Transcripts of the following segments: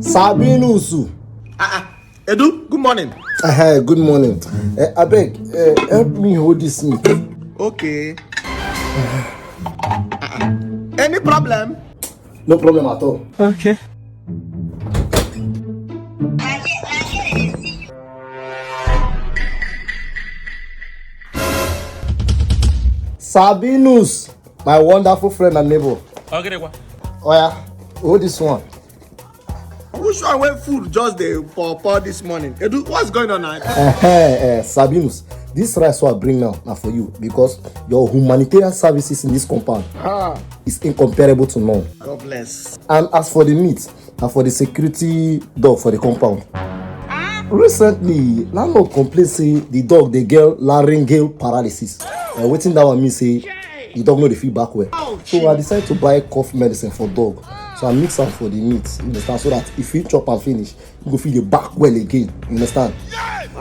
Sabinus. Edu, good morning. Good morning. I beg, help me hold this meat. Okay. Any problem? No problem at all. Okay. Sabinus, my wonderful friend and neighbor. Okay, what? Oh yeah, hold this one. Who sure went food just the pour this morning? Edu, what's going on now? Sabinus, this rice I bring now for you because your humanitarian services in this compound is incomparable to none. God bless. And as for the meat, and for the security dog for the compound. Recently, landlord complain say the dog dey get laryngeal paralysis. Waiting that one mean say the dog no dey feel back well. So I decided to buy cough medicine for dog. So I mix am for the meat, you understand? So that if you chop and finish, you go feel the back well again, you understand?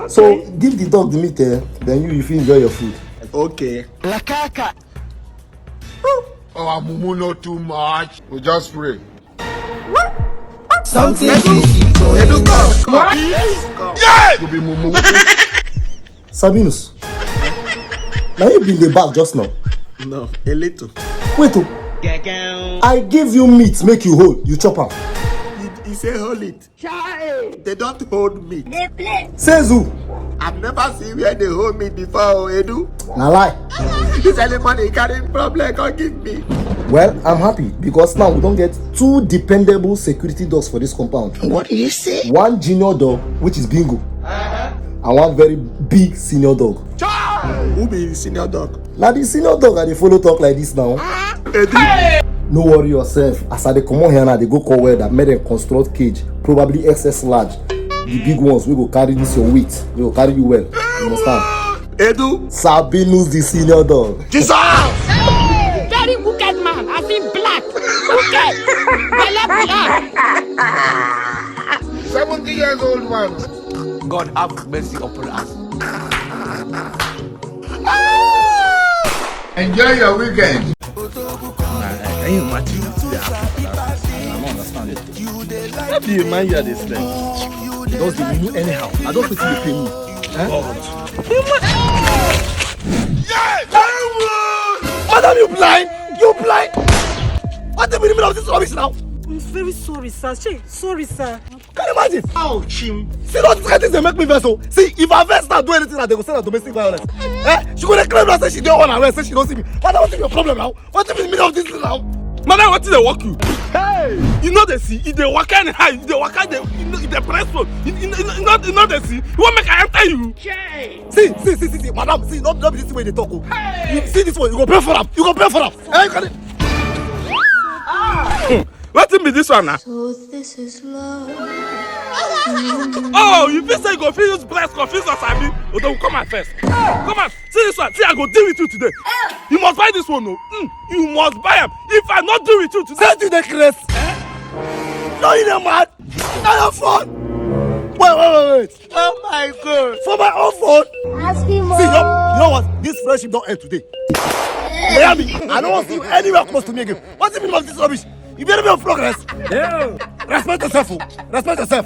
So give the dog the meat, then you fit enjoy your food. Okay. Lakaka. Oh, mumu not too much. We just pray. Something Edu, come. Yeah! To be mumu. Sabinus, now you been the back just now. No, a little. Wait, I give you meat, make you hold, you chop am. He say hold it. They don't hold me. Says who? I've never seen where they hold me before, Edu. Na lie. This early money carrying problem can't give me. Well, I'm happy because now we don't get two dependable security dogs for this compound. What did you say? One junior dog, which is Bingo, and one very big senior dog. Who be senior dog? Now the senior dog and they follow talk like this now. Edu. No worry yourself. As I come on here now, they go call where that made them construct cage, probably XS large. The big ones we go carry this your weight, we go carry you well. You understand? Edu. Sabinus the senior dog. Jesus! Very wicked man, I see black. Wicked. Belle black. 70 years old man. God have mercy upon us. Enjoy your weekend. Can you imagine the African? I don't understand it. How do you mind you this thing? Because they move anyhow. I don't think they pay me. Madam, you blind? You blind? What's the meaning of this rubbish now? I'm very sorry, sir. Sorry, sir. Can you imagine? Oh, chim. See, those kind of things they make me vex. See, if I vex now do anything that they go say that domestic violence. She go to claim that say she don't want to arrest, say she don't see me. Madam, what's your problem now? What's the meaning of this thing now? Madam, what did they walk you? Hey! You know they see, if they walk in high, if they walk in the press road, you know they see, you want make I enter you? See, madam, see, not this way they talk. Hey. You see this one, you go pay for them. You go pay for them. Hey, you can What be this one now? So this is love. Oh, you feel say you go feel use breast confuse us, Abi? Oh, then come on first. Come on, see this one. See, I go deal with you today. You must buy this one, no. You must buy them. If I not deal with you today, send you the Chris. No, you're mad. Not your phone. Wait. Oh my God. For my own phone. Ask me more. See, you know what? This friendship don't end today. You hear me? I don't want to see you anywhere close to me again. What's the meaning of this rubbish? You better be on progress. Yeah. Respect yourself. Respect yourself.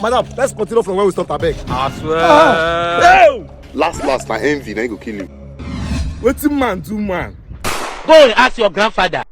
Madam, let's continue from where we stopped, I beg. I swear. Last, na envy, then he go kill you. What's man do, man? Go and ask your grandfather.